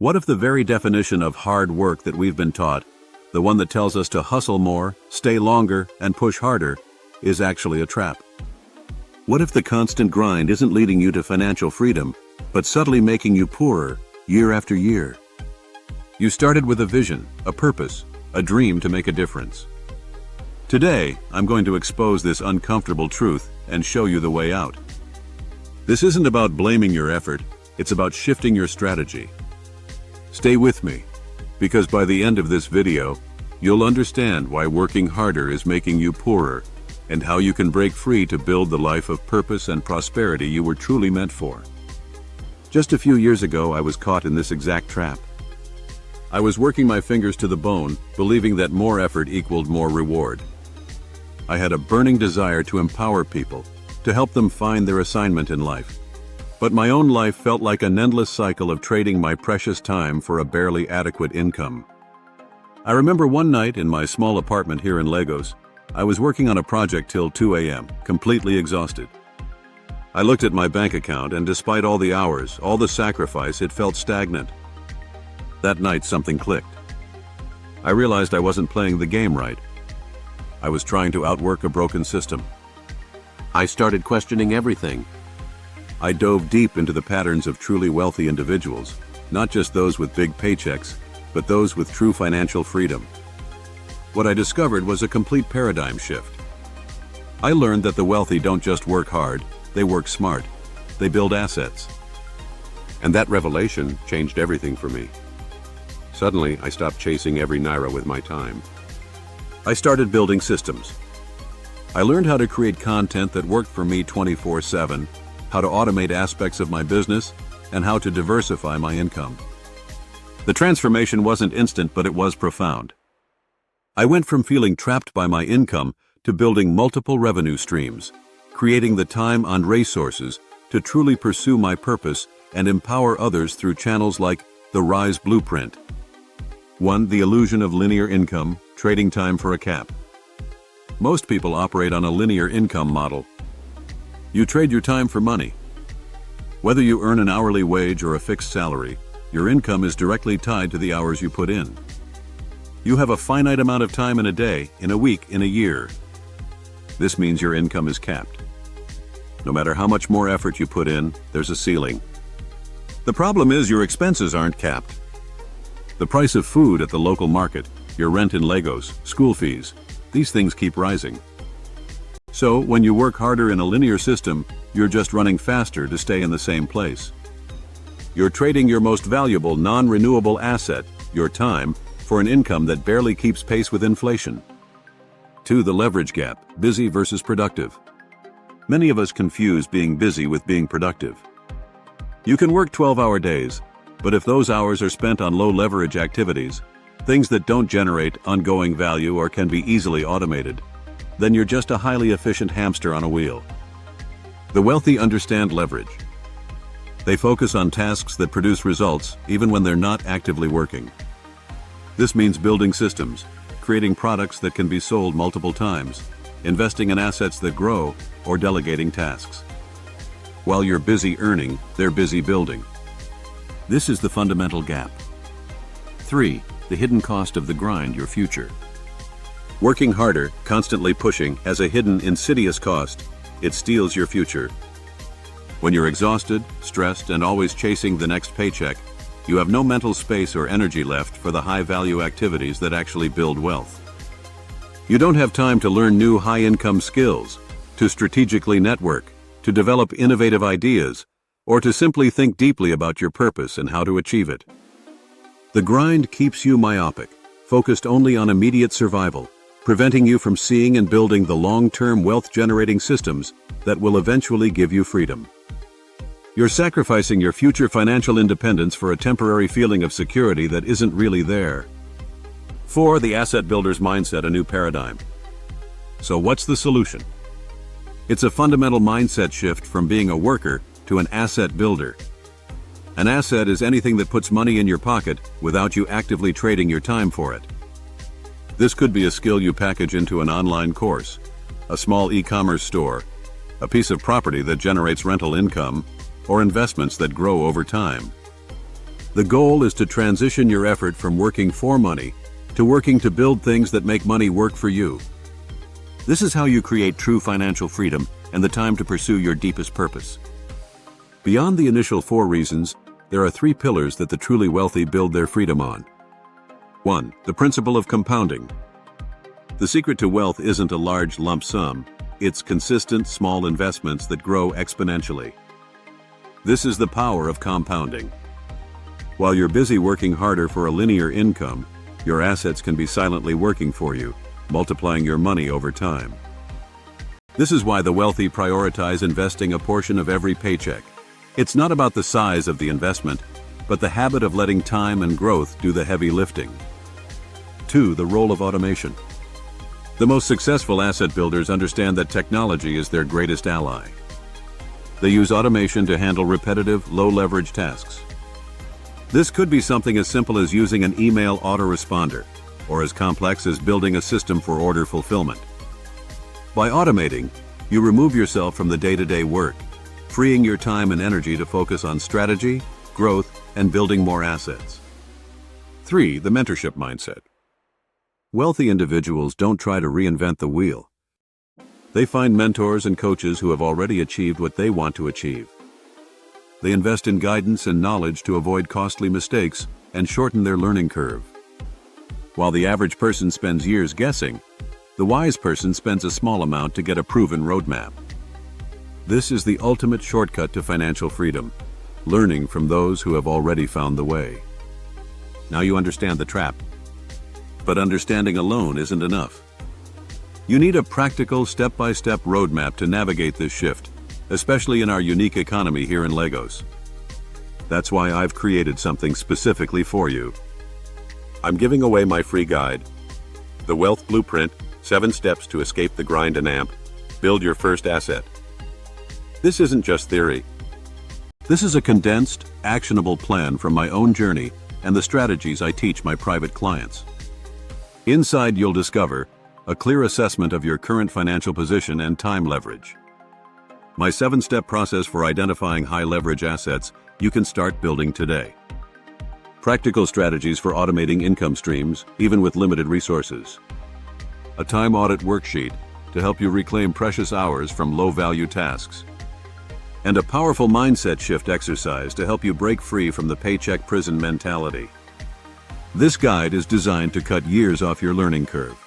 What if the very definition of hard work that we've been taught, the one that tells us to hustle more, stay longer, and push harder, is actually a trap? What if the constant grind isn't leading you to financial freedom, but subtly making you poorer year after year? You started with a vision, a purpose, a dream to make a difference. Today, I'm going to expose this uncomfortable truth and show you the way out. This isn't about blaming your effort, it's about shifting your strategy. Stay with me, because by the end of this video, you'll understand why working harder is making you poorer and how you can break free to build the life of purpose and prosperity you were truly meant for. Just a few years ago, I was caught in this exact trap. I was working my fingers to the bone, believing that more effort equaled more reward. I had a burning desire to empower people, to help them find their assignment in life. But my own life felt like an endless cycle of trading my precious time for a barely adequate income. I remember one night in my small apartment here in Lagos, I was working on a project till 2 a.m., completely exhausted. I looked at my bank account, and despite all the hours, all the sacrifice, it felt stagnant. That night, something clicked. I realized I wasn't playing the game right. I was trying to outwork a broken system. I started questioning everything. I dove deep into the patterns of truly wealthy individuals, not just those with big paychecks, but those with true financial freedom. What I discovered was a complete paradigm shift. I learned that the wealthy don't just work hard, they work smart. They build assets. And that revelation changed everything for me. Suddenly, I stopped chasing every naira with my time. I started building systems. I learned how to create content that worked for me 24/7, how to automate aspects of my business, and how to diversify my income. The transformation wasn't instant, but it was profound. I went from feeling trapped by my income to building multiple revenue streams, creating the time and resources to truly pursue my purpose and empower others through channels like the Rise Blueprint. 1. The illusion of linear income, trading time for a cap. Most people operate on a linear income model. You trade your time for money. Whether you earn an hourly wage or a fixed salary, your income is directly tied to the hours you put in. You have a finite amount of time in a day, in a week, in a year. This means your income is capped. No matter how much more effort you put in, there's a ceiling. The problem is your expenses aren't capped. The price of food at the local market, your rent in Lagos, school fees, these things keep rising. So, when you work harder in a linear system, you're just running faster to stay in the same place. You're trading your most valuable non-renewable asset, your time, for an income that barely keeps pace with inflation. 2. The leverage gap, busy versus productive. Many of us confuse being busy with being productive. You can work 12-hour days, but if those hours are spent on low-leverage activities, things that don't generate ongoing value or can be easily automated, then you're just a highly efficient hamster on a wheel. The wealthy understand leverage. They focus on tasks that produce results even when they're not actively working. This means building systems, creating products that can be sold multiple times, investing in assets that grow, or delegating tasks. While you're busy earning, they're busy building. This is the fundamental gap. 3. The hidden cost of the grind, your future. Working harder, constantly pushing, has a hidden, insidious cost. It steals your future. When you're exhausted, stressed, and always chasing the next paycheck, you have no mental space or energy left for the high-value activities that actually build wealth. You don't have time to learn new high-income skills, to strategically network, to develop innovative ideas, or to simply think deeply about your purpose and how to achieve it. The grind keeps you myopic, focused only on immediate survival, preventing you from seeing and building the long-term wealth-generating systems that will eventually give you freedom. You're sacrificing your future financial independence for a temporary feeling of security that isn't really there. 4. The asset builder's mindset, a new paradigm. So what's the solution? It's a fundamental mindset shift from being a worker to an asset builder. An asset is anything that puts money in your pocket without you actively trading your time for it. This could be a skill you package into an online course, a small e-commerce store, a piece of property that generates rental income, or investments that grow over time. The goal is to transition your effort from working for money to working to build things that make money work for you. This is how you create true financial freedom and the time to pursue your deepest purpose. Beyond the initial 4 reasons, there are 3 pillars that the truly wealthy build their freedom on. 1. The principle of compounding. The secret to wealth isn't a large lump sum, it's consistent small investments that grow exponentially. This is the power of compounding. While you're busy working harder for a linear income, your assets can be silently working for you, multiplying your money over time. This is why the wealthy prioritize investing a portion of every paycheck. It's not about the size of the investment, but the habit of letting time and growth do the heavy lifting. 2. The role of automation. The most successful asset builders understand that technology is their greatest ally. They use automation to handle repetitive, low-leverage tasks. This could be something as simple as using an email autoresponder, or as complex as building a system for order fulfillment. By automating, you remove yourself from the day-to-day work, freeing your time and energy to focus on strategy, growth, and building more assets. 3. The mentorship mindset. Wealthy individuals don't try to reinvent the wheel. They find mentors and coaches who have already achieved what they want to achieve. They invest in guidance and knowledge to avoid costly mistakes and shorten their learning curve. While the average person spends years guessing, the wise person spends a small amount to get a proven roadmap. This is the ultimate shortcut to financial freedom, learning from those who have already found the way. Now you understand the trap. But understanding alone isn't enough. You need a practical, step-by-step roadmap to navigate this shift, especially in our unique economy here in Lagos. That's why I've created something specifically for you. I'm giving away my free guide, The Wealth Blueprint, 7 Steps to Escape the Grind and Amp, Build Your First Asset. This isn't just theory. This is a condensed, actionable plan from my own journey and the strategies I teach my private clients. Inside, you'll discover a clear assessment of your current financial position and time leverage. My 7-step process for identifying high-leverage assets you can start building today. Practical strategies for automating income streams, even with limited resources. A time audit worksheet to help you reclaim precious hours from low-value tasks. And a powerful mindset shift exercise to help you break free from the paycheck prison mentality. This guide is designed to cut years off your learning curve.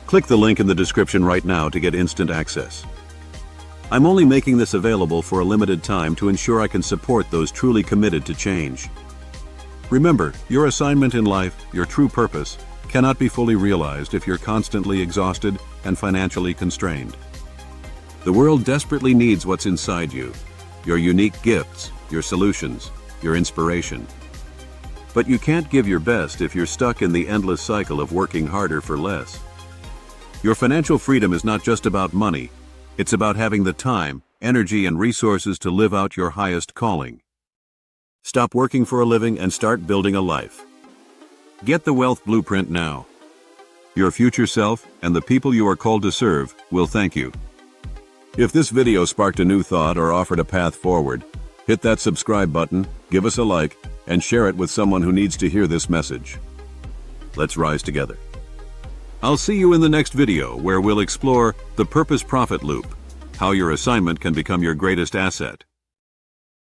Click the link in the description right now to get instant access. I'm only making this available for a limited time to ensure I can support those truly committed to change. Remember, your assignment in life, your true purpose, cannot be fully realized if you're constantly exhausted and financially constrained. The world desperately needs what's inside you, your unique gifts, your solutions, your inspiration. But you can't give your best if you're stuck in the endless cycle of working harder for less. Your financial freedom is not just about money, it's about having the time, energy, and resources to live out your highest calling. Stop working for a living and start building a life. Get the Wealth Blueprint now. Your future self and the people you are called to serve will thank you. If this video sparked a new thought or offered a path forward, hit that subscribe button, give us a like, and share it with someone who needs to hear this message. Let's rise together. I'll see you in the next video where we'll explore the purpose profit loop, how your assignment can become your greatest asset.